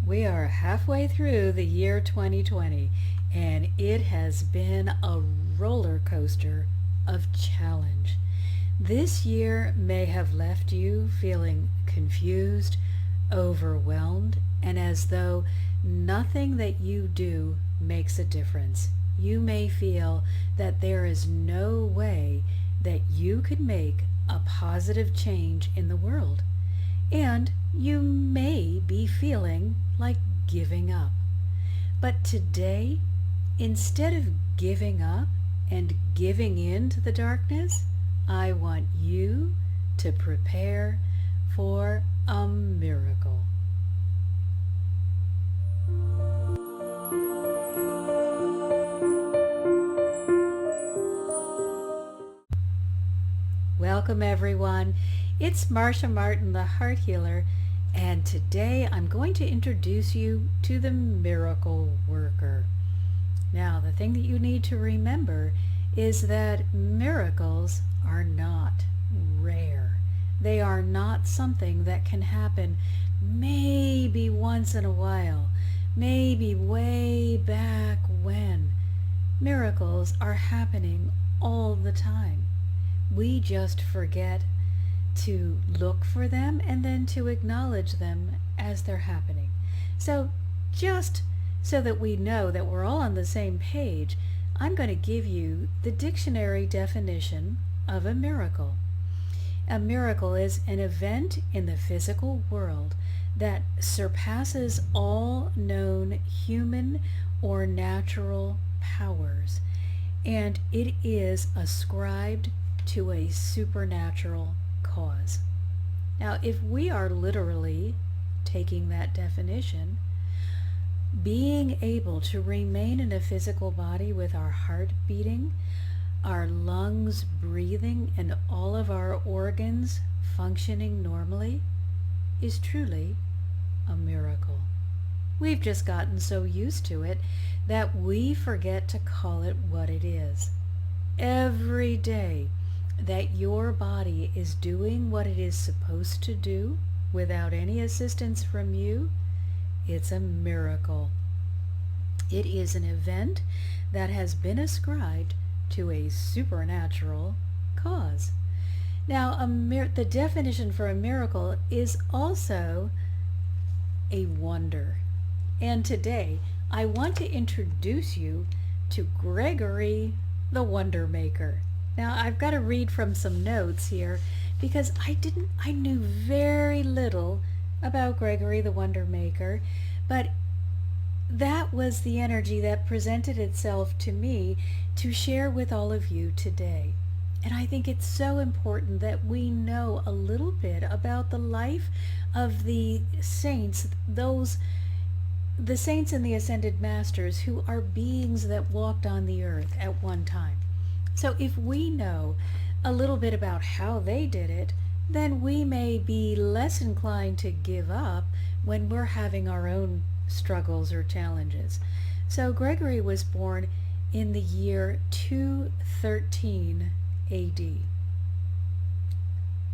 We are halfway through the year 2020, and it has been a roller coaster of challenge. This year may have left you feeling confused, overwhelmed, and as though nothing that you do makes a difference. You may feel that there is no way that you could make a positive change in the world. And you may be feeling like giving up. But today, instead of giving up and giving in to the darkness, I want you to prepare for a miracle. Welcome everyone. It's Marcia Martin, the Heart Healer, and today I'm going to introduce you to the Miracle Worker. Now, the thing that you need to remember is that miracles are not rare. They are not something that can happen maybe once in a while, maybe way back when. Miracles are happening all the time. We just forget to look for them and then to acknowledge them as they're happening. So just so that we know that we're all on the same page, I'm going to give you the dictionary definition of a miracle. A miracle is an event in the physical world that surpasses all known human or natural powers, and it is ascribed to a supernatural cause. Now, if we are literally taking that definition, being able to remain in a physical body with our heart beating, our lungs breathing, and all of our organs functioning normally is truly a miracle. We've just gotten so used to it that we forget to call it what it is. Every day that your body is doing what it is supposed to do without any assistance from you, it's a miracle. It is an event that has been ascribed to a supernatural cause. Now, the definition for a miracle is also a wonder. And today, I want to introduce you to Gregory, the Wonder Maker. Now, I've got to read from some notes here because I knew very little about Gregory the Wonder Maker, but that was the energy that presented itself to me to share with all of you today. And I think it's so important that we know a little bit about the life of the saints, the saints and the ascended masters who are beings that walked on the earth at one time. So if we know a little bit about how they did it, then we may be less inclined to give up when we're having our own struggles or challenges. So Gregory was born in the year 213 AD,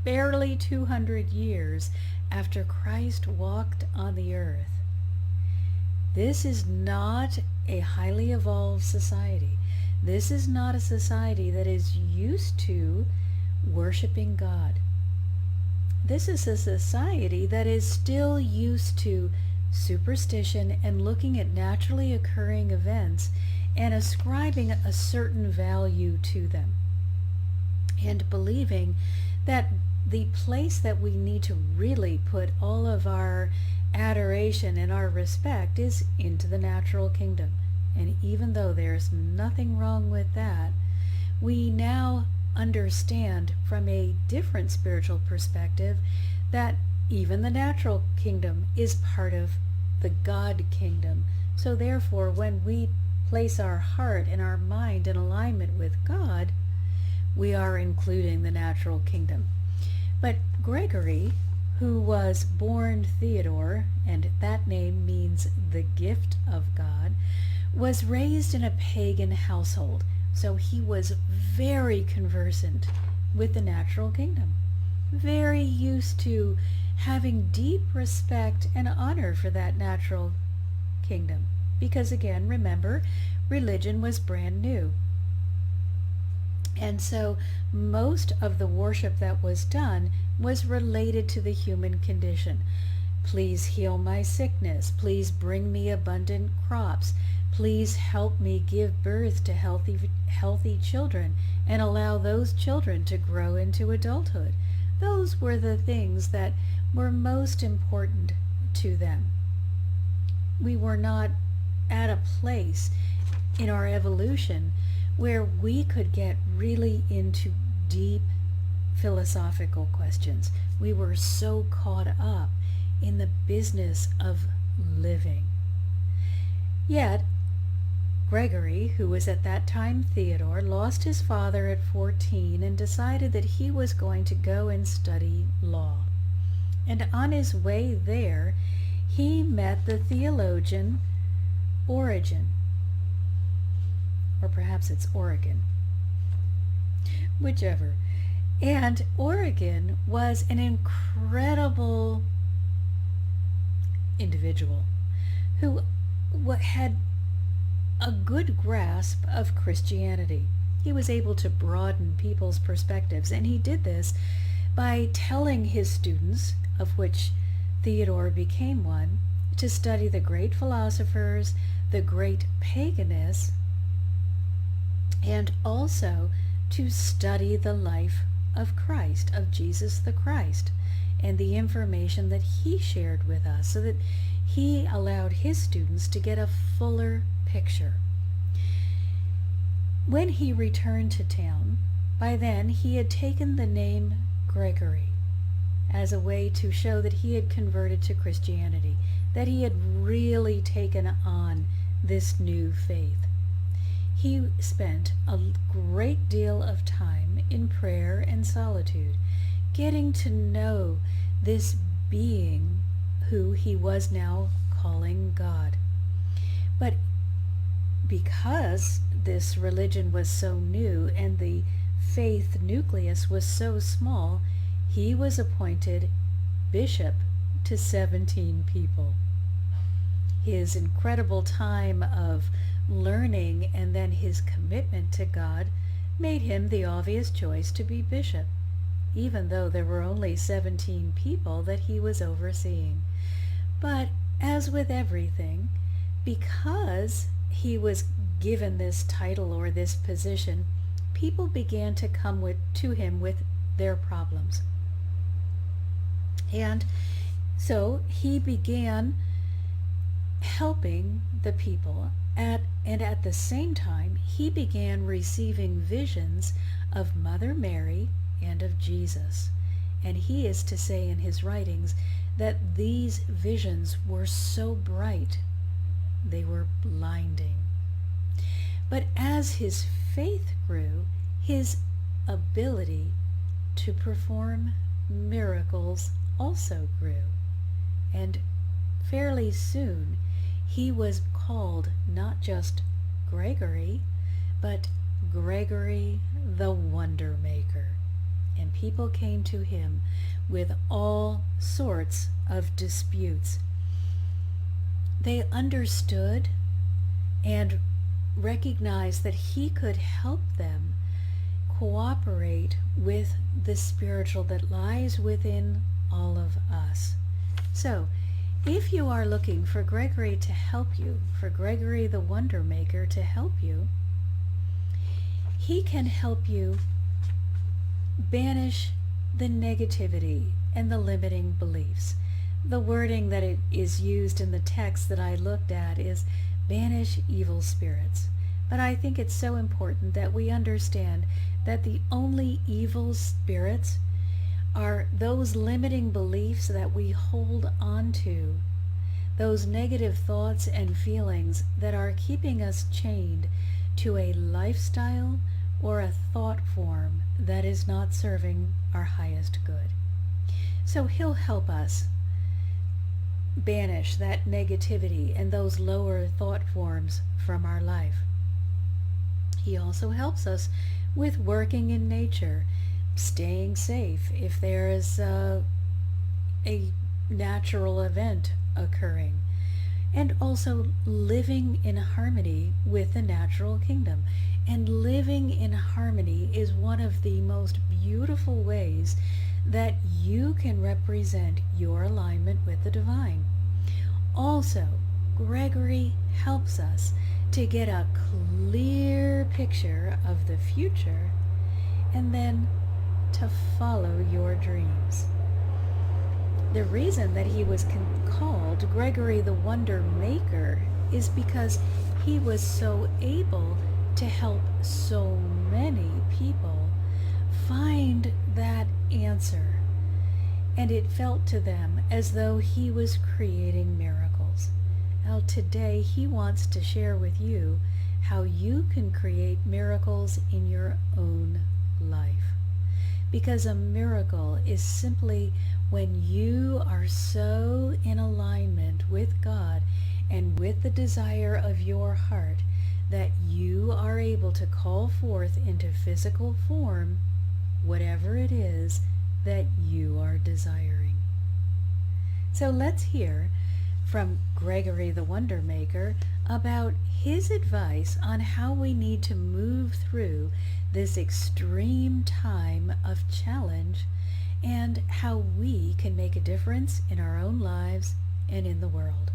barely 200 years after Christ walked on the earth. This is not a highly evolved society. This is not a society that is used to worshiping God. This is a society that is still used to superstition and looking at naturally occurring events and ascribing a certain value to them, and believing that the place that we need to really put all of our adoration and our respect is into the natural kingdom. And even though there's nothing wrong with that, we now understand from a different spiritual perspective that even the natural kingdom is part of the God kingdom. So therefore, when we place our heart and our mind in alignment with God, we are including the natural kingdom. But Gregory, who was born Theodore, and that name means the gift of God, was raised in a pagan household. So he was very conversant with the natural kingdom, very used to having deep respect and honor for that natural kingdom. Because again, remember, religion was brand new. And so most of the worship that was done was related to the human condition. Please heal my sickness. Please bring me abundant crops. Please help me give birth to healthy children and allow those children to grow into adulthood. Those were the things that were most important to them. We were not at a place in our evolution where we could get really into deep philosophical questions. We were so caught up in the business of living. Yet, Gregory, who was at that time Theodore, lost his father at 14 and decided that he was going to go and study law. And on his way there, he met the theologian Origen. Or perhaps it's Oregon. Whichever. And Origen was an incredible individual who had a good grasp of Christianity. He was able to broaden people's perspectives, and he did this by telling his students, of which Theodore became one, to study the great philosophers, the great paganists, and also to study the life of Christ, of Jesus the Christ, and the information that he shared with us, so that he allowed his students to get a fuller picture. When he returned to town, by then he had taken the name Gregory as a way to show that he had converted to Christianity, that he had really taken on this new faith. He spent a great deal of time in prayer and solitude, getting to know this being who he was now calling God. But because this religion was so new and the faith nucleus was so small, he was appointed bishop to 17 people. His incredible time of learning and then his commitment to God made him the obvious choice to be bishop, even though there were only 17 people that he was overseeing. But as with everything, because he was given this title or this position, people began to come to him with their problems. And so he began helping the people, and at the same time he began receiving visions of Mother Mary and of Jesus. And he is to say in his writings that these visions were so bright, they were blinding. But as his faith grew, his ability to perform miracles also grew. And fairly soon, he was called not just Gregory, but Gregory the Wondermaker. And people came to him with all sorts of disputes. They understood and recognized that he could help them cooperate with the spiritual that lies within all of us. So, if you are looking for Gregory to help you, for Gregory the Wondermaker to help you, he can help you banish the negativity and the limiting beliefs. The wording that it is used in the text that I looked at is banish evil spirits. But I think it's so important that we understand that the only evil spirits are those limiting beliefs that we hold on to, those negative thoughts and feelings that are keeping us chained to a lifestyle or a thought form that is not serving our highest good. So he'll help us banish that negativity and those lower thought forms from our life. He also helps us with working in nature, staying safe. If there is a natural event occurring, and also living in harmony with the natural kingdom. And living in harmony is one of the most beautiful ways that you can represent your alignment with the divine. Also, Gregory helps us to get a clear picture of the future and then to follow your dreams. The reason that he was called Gregory the Wonder Maker is because he was so able to help so many people find that answer. And it felt to them as though he was creating miracles. Now today he wants to share with you how you can create miracles in your own life. Because a miracle is simply when you are so in alignment with God and with the desire of your heart that you are able to call forth into physical form whatever it is that you are desiring. So let's hear from Gregory the Wonder Maker about his advice on how we need to move through this extreme time of challenge and how we can make a difference in our own lives and in the world.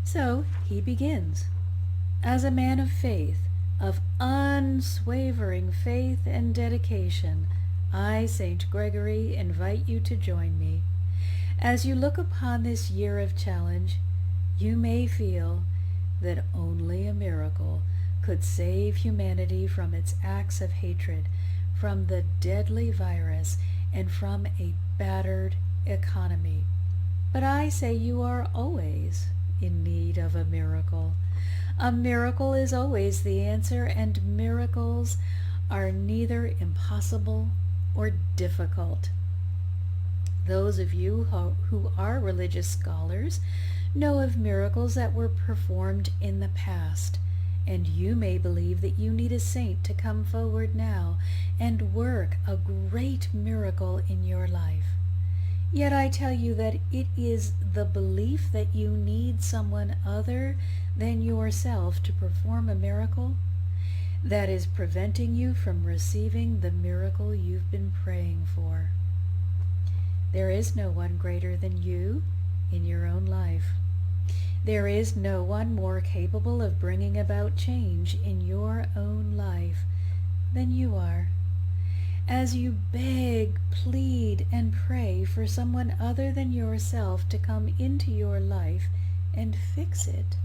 So he begins. As a man of faith, of unswavering faith and dedication, I, Saint Gregory, invite you to join me. As you look upon this year of challenge, you may feel that only a miracle could save humanity from its acts of hatred, from the deadly virus, and from a battered economy. But I say you are always in need of a miracle. A miracle is always the answer, and miracles are neither impossible or difficult. Those of you who are religious scholars know of miracles that were performed in the past, and you may believe that you need a saint to come forward now and work a great miracle in your life. Yet I tell you that it is the belief that you need someone other than yourself to perform a miracle that is preventing you from receiving the miracle you've been praying for. There is no one greater than you in your own life. There is no one more capable of bringing about change in your own life than you are. As you beg, plead, and pray for someone other than yourself to come into your life and fix it,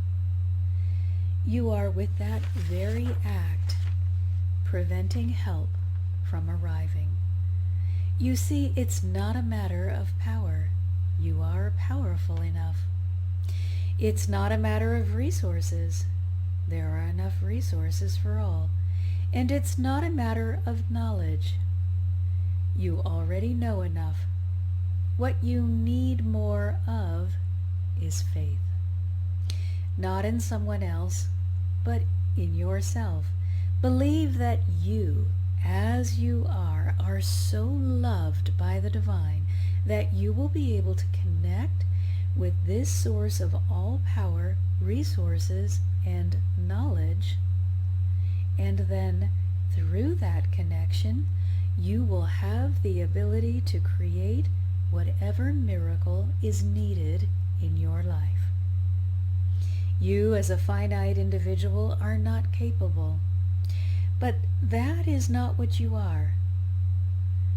you are with that very act preventing help from arriving. You see, it's not a matter of power. You are powerful enough. It's not a matter of resources. There are enough resources for all. And it's not a matter of knowledge. You already know enough. What you need more of is faith. Not in someone else, but in yourself. Believe that you, as you are so loved by the divine that you will be able to connect with this source of all power, resources, and knowledge, and then through that connection you will have the ability to create whatever miracle is needed in your life. You as a finite individual are not capable, but that is not what you are.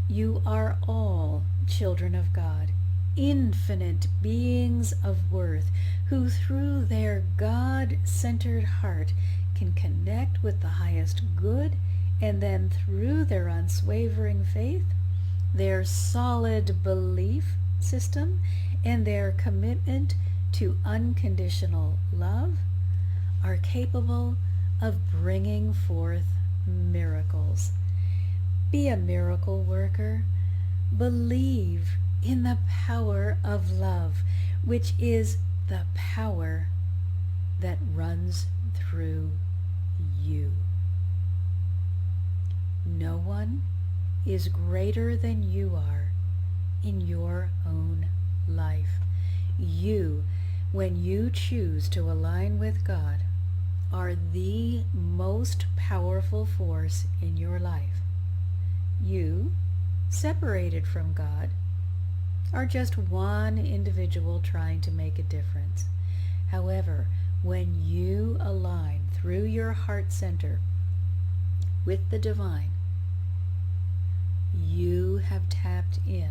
You are all children of God, infinite beings of worth, who through their God-centered heart can connect with the highest good, and then through their unswavering faith, their solid belief system, and their commitment to unconditional love, are capable of bringing forth miracles. Be a miracle worker. Believe in the power of love, which is the power that runs through you. No one is greater than you are in your own life. You, when you choose to align with God, are the most powerful force in your life. You, separated from God, are just one individual trying to make a difference. However, when you align through your heart center with the divine, you have tapped in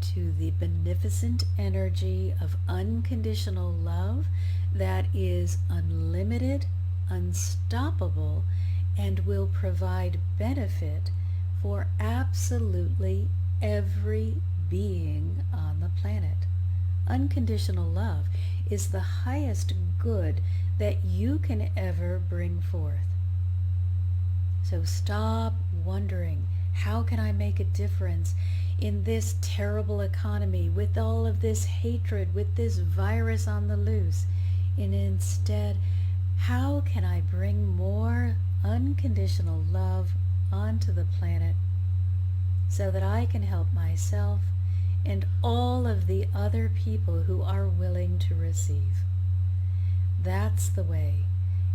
to the beneficent energy of unconditional love that is unlimited, unstoppable, and will provide benefit for absolutely every being on the planet. Unconditional love is the highest good that you can ever bring forth. So stop wondering, how can I make a difference in this terrible economy with all of this hatred, with this virus on the loose? And instead, how can I bring more unconditional love onto the planet so that I can help myself and all of the other people who are willing to receive? That's the way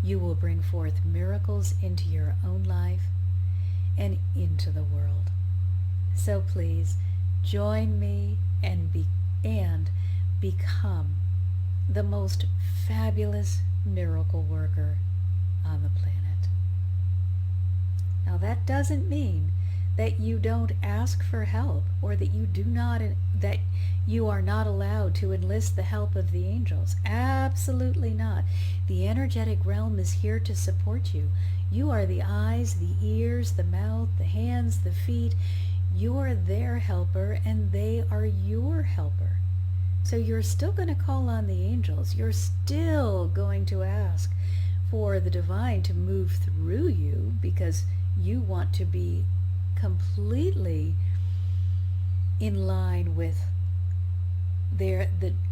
you will bring forth miracles into your own life and into the world. So please join me and become the most fabulous miracle worker on the planet. Now that doesn't mean that you don't ask for help, or that you are not allowed to enlist the help of the angels. Absolutely not. The energetic realm is here to support you. You are the eyes, the ears, the mouth, the hands, the feet. You are their helper and they are your helper. So you're still going to call on the angels. You're still going to ask for the divine to move through you because you want to be completely in line with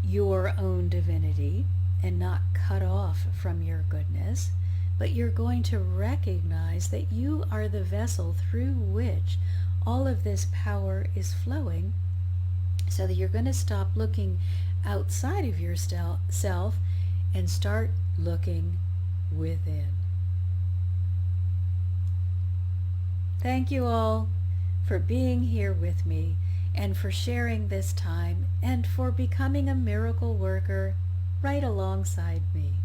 your own divinity and not cut off from your goodness. But you're going to recognize that you are the vessel through which all of this power is flowing, so that you're going to stop looking outside of yourself and start looking within. Thank you all for being here with me and for sharing this time and for becoming a miracle worker right alongside me.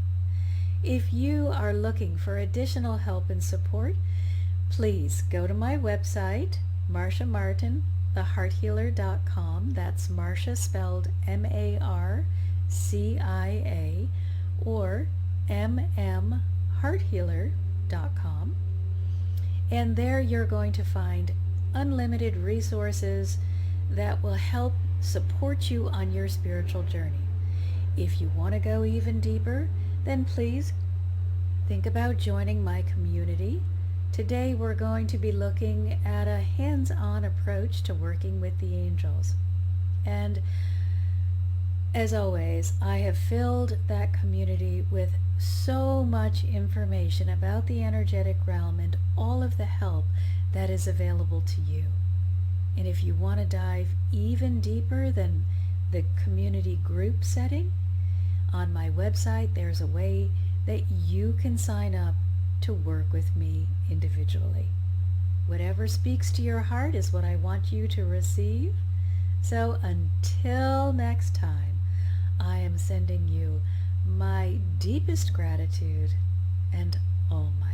If you are looking for additional help and support, please go to my website, Marcia Martin, thehearthealer.com. That's Marcia spelled Marcia, or mmhearthealer.com. And there you're going to find unlimited resources that will help support you on your spiritual journey. If you want to go even deeper, then please think about joining my community. Today we're going to be looking at a hands-on approach to working with the angels. And as always, I have filled that community with so much information about the energetic realm and all of the help that is available to you. And if you want to dive even deeper than the community group setting, on my website there's a way that you can sign up to work with me individually. Whatever speaks to your heart is what I want you to receive. So until next time, I am sending you my deepest gratitude and all my